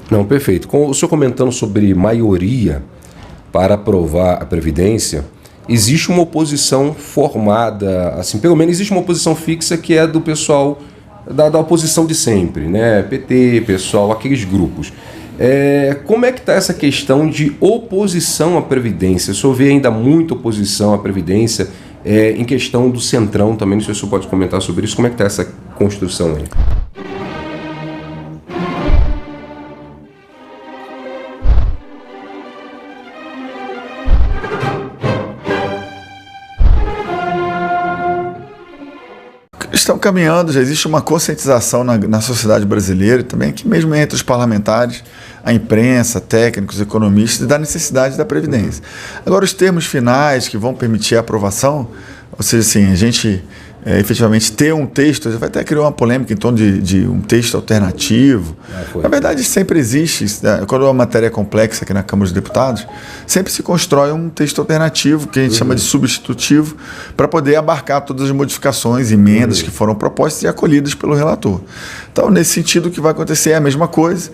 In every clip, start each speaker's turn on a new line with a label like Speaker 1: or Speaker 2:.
Speaker 1: Não, perfeito. Com o senhor comentando sobre maioria para aprovar a Previdência, existe uma oposição formada, assim, pelo menos existe uma oposição fixa que é do pessoal da oposição de sempre, né? PT, pessoal, aqueles grupos. Como é que está essa questão de oposição à Previdência? O senhor vê ainda muita oposição à Previdência, em questão do Centrão também, não sei se o senhor pode comentar sobre isso, como é que está essa construção aí?
Speaker 2: Estão caminhando, já existe uma conscientização na sociedade brasileira, também aqui mesmo entre os parlamentares, a imprensa, técnicos, economistas, da necessidade da Previdência. Agora, os termos finais que vão permitir a aprovação, ou seja, assim, a gente efetivamente ter um texto, vai até criar uma polêmica em torno de um texto alternativo. Na verdade, sempre existe, quando a matéria é complexa aqui na Câmara dos Deputados, sempre se constrói um texto alternativo, que a gente chama de substitutivo, para poder abarcar todas as modificações, emendas que foram propostas e acolhidas pelo relator. Então, nesse sentido, o que vai acontecer é a mesma coisa.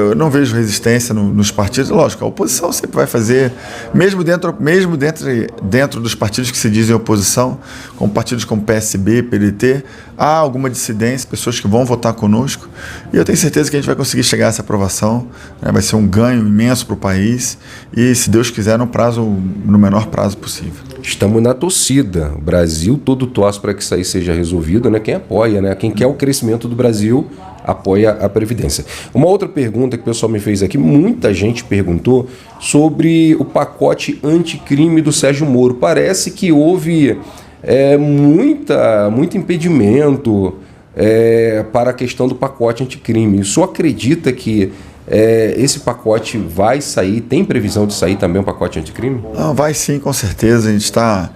Speaker 2: Eu não vejo resistência nos partidos. Lógico, a oposição sempre vai fazer, mesmo dentro dos partidos que se dizem oposição, como partidos como PSB, PDT, há alguma dissidência, pessoas que vão votar conosco, e eu tenho certeza que a gente vai conseguir chegar a essa aprovação, né? Vai ser um ganho imenso para o país e, se Deus quiser, no menor prazo possível.
Speaker 1: Estamos na torcida, o Brasil todo torce para que isso aí seja resolvido, né? Quem apoia, né? Quem quer o crescimento do Brasil apoia a Previdência. Uma outra pergunta que o pessoal me fez aqui, muita gente perguntou sobre o pacote anticrime do Sérgio Moro. Parece que houve muito impedimento para a questão do pacote anticrime. O senhor acredita que esse pacote vai sair? Tem previsão de sair também um pacote anticrime?
Speaker 2: Não, vai sim, com certeza. A gente está...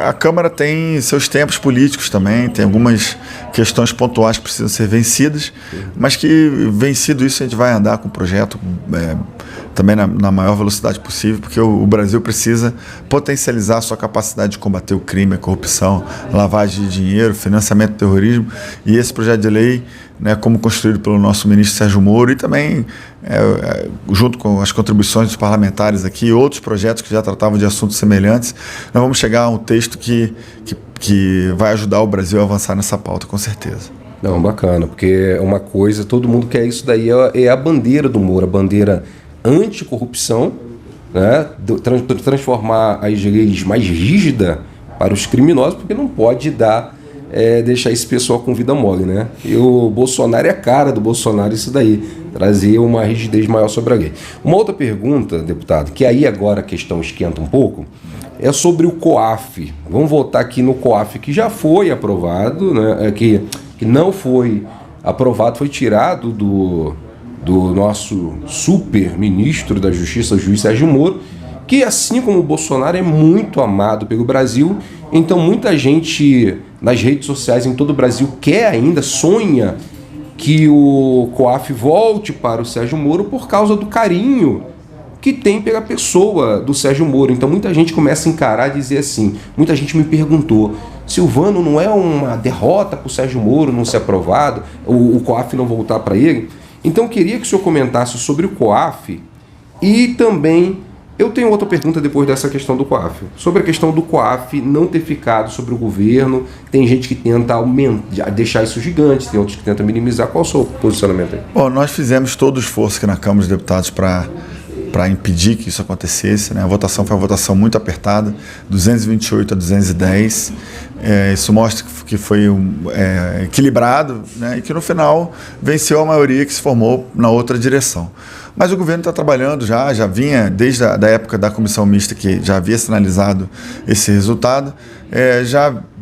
Speaker 2: a Câmara tem seus tempos políticos também, tem algumas questões pontuais que precisam ser vencidas, mas que, vencido isso, a gente vai andar com o projeto também na maior velocidade possível, porque o Brasil precisa potencializar a sua capacidade de combater o crime, a corrupção, lavagem de dinheiro, financiamento do terrorismo, e esse projeto de lei, né, como construído pelo nosso ministro Sérgio Moro, e também junto com as contribuições dos parlamentares aqui e outros projetos que já tratavam de assuntos semelhantes, nós vamos chegar a um texto que vai ajudar o Brasil a avançar nessa pauta, com certeza.
Speaker 1: Não, bacana, porque é uma coisa, todo mundo quer isso daí, é a bandeira do Moro, a bandeira anticorrupção, né? Transformar as leis mais rígidas para os criminosos, porque não pode deixar esse pessoal com vida mole, né? E o Bolsonaro é a cara do Bolsonaro isso daí, trazer uma rigidez maior sobre a lei. Uma outra pergunta, deputado, que aí agora a questão esquenta um pouco, é sobre o COAF. Vamos voltar aqui no COAF, que já foi aprovado, né? Que não foi aprovado, foi tirado do nosso super ministro da Justiça, o juiz Sérgio Moro, que, assim como o Bolsonaro, é muito amado pelo Brasil. Então, muita gente nas redes sociais em todo o Brasil sonha que o COAF volte para o Sérgio Moro por causa do carinho que tem pela pessoa do Sérgio Moro. Então, muita gente começa a encarar e dizer assim, muita gente me perguntou, Silvano, não é uma derrota para o Sérgio Moro não ser aprovado, o COAF não voltar para ele? Então, eu queria que o senhor comentasse sobre o COAF e também, eu tenho outra pergunta depois dessa questão do COAF. Sobre a questão do COAF não ter ficado sobre o governo, tem gente que tenta deixar isso gigante, tem outros que tentam minimizar. Qual é o seu posicionamento aí?
Speaker 2: Bom, nós fizemos todo o esforço aqui na Câmara dos Deputados para impedir que isso acontecesse, né? A votação foi uma votação muito apertada, 228 a 210. Isso mostra que foi equilibrado, né? E que no final venceu a maioria que se formou na outra direção. Mas o governo está trabalhando já vinha desde a época da comissão mista, que já havia sinalizado esse resultado,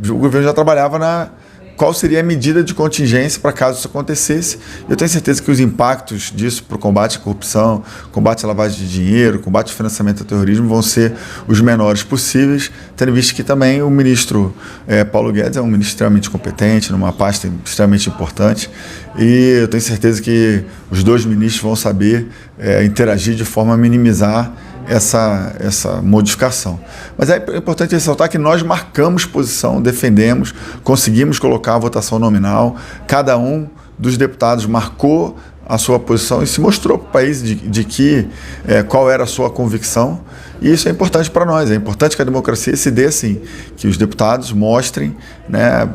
Speaker 2: o governo já trabalhava qual seria a medida de contingência para caso isso acontecesse. Eu tenho certeza que os impactos disso para o combate à corrupção, combate à lavagem de dinheiro, combate ao financiamento do terrorismo vão ser os menores possíveis, tendo visto que também o ministro Paulo Guedes é um ministro extremamente competente, numa pasta extremamente importante, e eu tenho certeza que os dois ministros vão saber interagir de forma a minimizar essa modificação. Mas é importante ressaltar que nós marcamos posição, defendemos, conseguimos colocar a votação nominal, cada um dos deputados marcou a sua posição e se mostrou para o país de que qual era a sua convicção. E isso é importante para nós, é importante que a democracia se dê assim, que os deputados mostrem, né,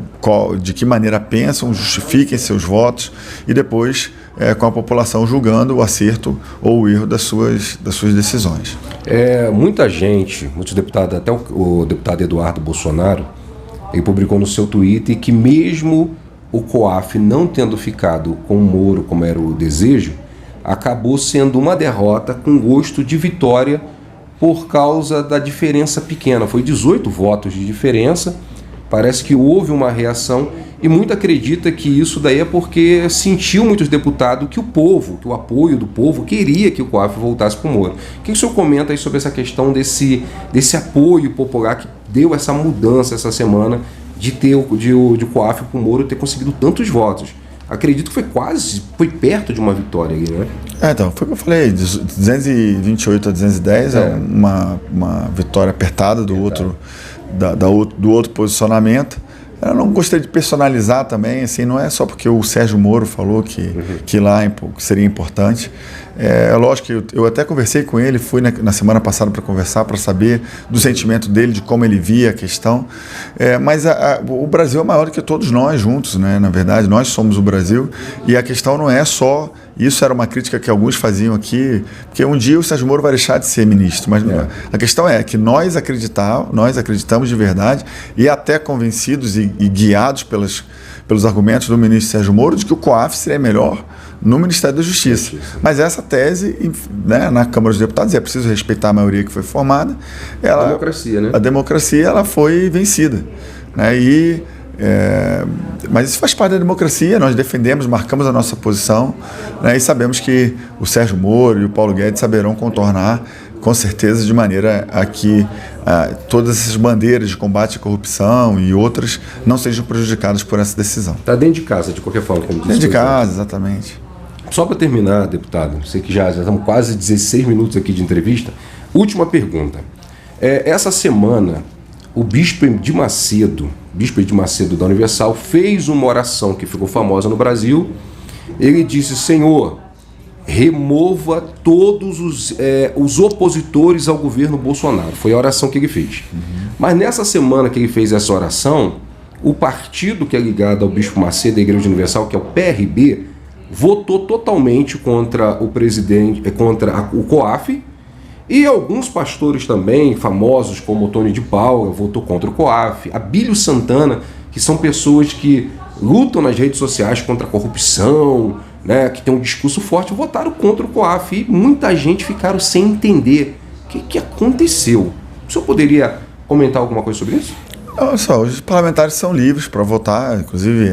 Speaker 2: de que maneira pensam, justifiquem seus votos e depois com a população julgando o acerto ou o erro das suas decisões.
Speaker 1: Muita gente, muitos deputados, até o deputado Eduardo Bolsonaro, ele publicou no seu Twitter que mesmo o COAF não tendo ficado com o Moro como era o desejo, acabou sendo uma derrota com gosto de vitória por causa da diferença pequena. Foi 18 votos de diferença, parece que houve uma reação e muito acredita que isso daí é porque sentiu muitos deputados que o apoio do povo queria que o COAF voltasse para o Moro. O que o senhor comenta aí sobre essa questão desse apoio popular que deu essa mudança essa semana de o COAF para o Moro ter conseguido tantos votos? Acredito que foi perto de uma vitória aí, né?
Speaker 2: Então, foi o que eu falei, de 228 a 210 é uma vitória apertada do outro posicionamento. Eu não gostei de personalizar também, assim, não é só porque o Sérgio Moro falou que lá seria importante. É lógico que eu até conversei com ele, fui na semana passada para conversar, para saber do sentimento dele, de como ele via a questão. Mas o Brasil é maior do que todos nós juntos, né? Na verdade, nós somos o Brasil e a questão não é só... Isso era uma crítica que alguns faziam aqui, porque um dia o Sérgio Moro vai deixar de ser ministro, mas a questão é que nós acreditamos de verdade e até convencidos e guiados pelos argumentos do ministro Sérgio Moro de que o COAF seria melhor no Ministério da Justiça. Mas essa tese, né, na Câmara dos Deputados, é preciso respeitar a maioria que foi formada.
Speaker 1: A democracia, né?
Speaker 2: A democracia ela foi vencida, né? Mas isso faz parte da democracia, nós defendemos, marcamos a nossa posição, né, e sabemos que o Sérgio Moro e o Paulo Guedes saberão contornar, com certeza, de maneira a que todas essas bandeiras de combate à corrupção e outras não sejam prejudicadas por essa decisão.
Speaker 1: Está dentro de casa, de qualquer forma, como disse.
Speaker 2: Dentro de casa, exatamente.
Speaker 1: Só para terminar, deputado, sei que já estamos quase 16 minutos aqui de entrevista. Última pergunta. Essa semana, o bispo de Macedo da Universal, fez uma oração que ficou famosa no Brasil. Ele disse: Senhor, remova todos os opositores ao governo Bolsonaro. Foi a oração que ele fez. Mas nessa semana que ele fez essa oração, o partido que é ligado ao bispo Macedo da Igreja Universal, que é o PRB, votou totalmente contra o presidente, contra o COAF. E alguns pastores também, famosos como o Tony de Paula, votou contra o COAF, Abílio Santana, que são pessoas que lutam nas redes sociais contra a corrupção, né, que tem um discurso forte, votaram contra o COAF e muita gente ficaram sem entender o que aconteceu. O senhor poderia comentar alguma coisa sobre isso?
Speaker 2: Olha só, os parlamentares são livres para votar, inclusive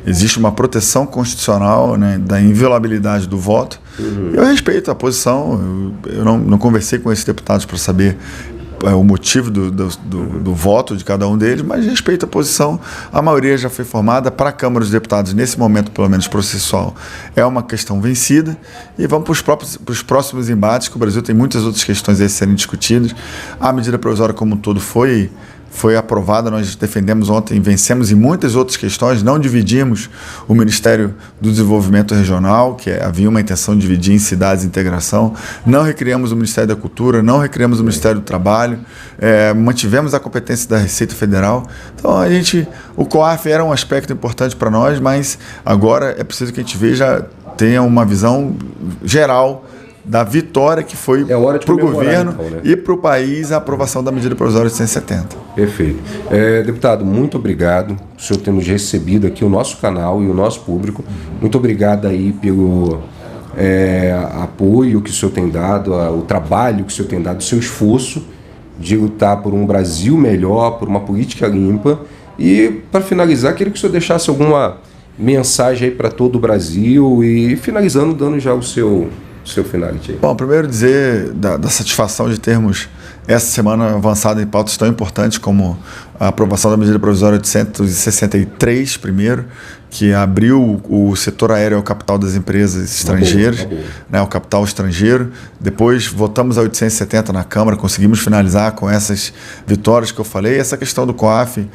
Speaker 2: existe uma proteção constitucional, né, da inviolabilidade do voto. Eu respeito a posição, eu não conversei com esses deputados para saber o motivo do voto de cada um deles, mas respeito a posição. A maioria já foi formada para a Câmara dos Deputados, nesse momento, pelo menos processual, é uma questão vencida, e vamos para os próximos embates, que o Brasil tem muitas outras questões a serem discutidas. A medida provisória como um todo foi aprovada, nós defendemos ontem, vencemos em muitas outras questões, não dividimos o Ministério do Desenvolvimento Regional, que havia uma intenção de dividir em cidades e integração, não recriamos o Ministério da Cultura, não recriamos o Ministério do Trabalho, mantivemos a competência da Receita Federal. Então o COAF era um aspecto importante para nós, mas agora é preciso que a gente tenha uma visão geral da vitória que foi para o governo, então, né? E para o país a aprovação da medida provisória de 170.
Speaker 1: Perfeito. Deputado, muito obrigado por o senhor ter nos recebido aqui, o nosso canal e o nosso público. Muito obrigado aí pelo apoio que o senhor tem dado, o trabalho que o senhor tem dado, o seu esforço de lutar por um Brasil melhor, por uma política limpa. E, para finalizar, queria que o senhor deixasse alguma mensagem aí para todo o Brasil e, finalizando, dando já o seu finality aí.
Speaker 2: Bom, primeiro dizer da satisfação de termos essa semana avançada em pautas tão importantes como a aprovação da medida provisória 863, primeiro, que abriu o setor aéreo ao capital das empresas estrangeiras, né, o capital estrangeiro. Depois votamos a 870 na Câmara, conseguimos finalizar com essas vitórias que eu falei. Essa questão do COAF,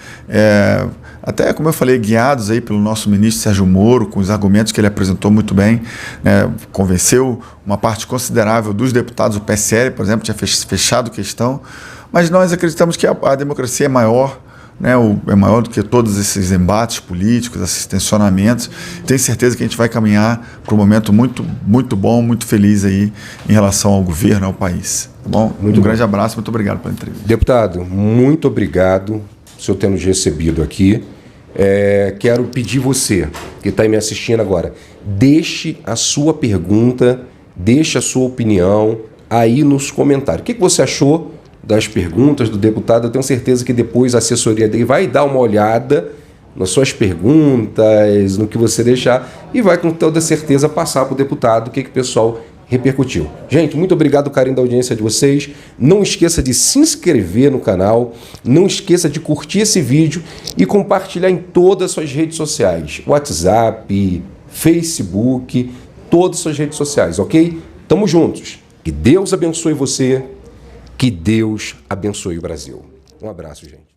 Speaker 2: até como eu falei, guiados aí pelo nosso ministro Sérgio Moro, com os argumentos que ele apresentou muito bem, né, convenceu uma parte considerável dos deputados. O PSL, por exemplo, tinha fechado questão, mas nós acreditamos que a democracia é maior, né, é maior do que todos esses embates políticos, esses tensionamentos. Tenho certeza que a gente vai caminhar para um momento muito, muito bom, muito feliz aí em relação ao governo, ao país. Tá bom? Grande abraço, muito obrigado pela entrevista.
Speaker 1: Deputado, muito obrigado por o senhor ter nos recebido aqui. Quero pedir você, que está me assistindo agora, deixe a sua pergunta, deixe a sua opinião aí nos comentários. O que você achou das perguntas do deputado? Eu tenho certeza que depois a assessoria dele vai dar uma olhada nas suas perguntas, no que você deixar, e vai com toda certeza passar para o deputado o que o pessoal repercutiu. Gente, muito obrigado, carinho da audiência de vocês. Não esqueça de se inscrever no canal, não esqueça de curtir esse vídeo e compartilhar em todas as suas redes sociais, WhatsApp, Facebook, todas as suas redes sociais, ok? Tamo juntos. Que Deus abençoe você. Que Deus abençoe o Brasil. Um abraço, gente.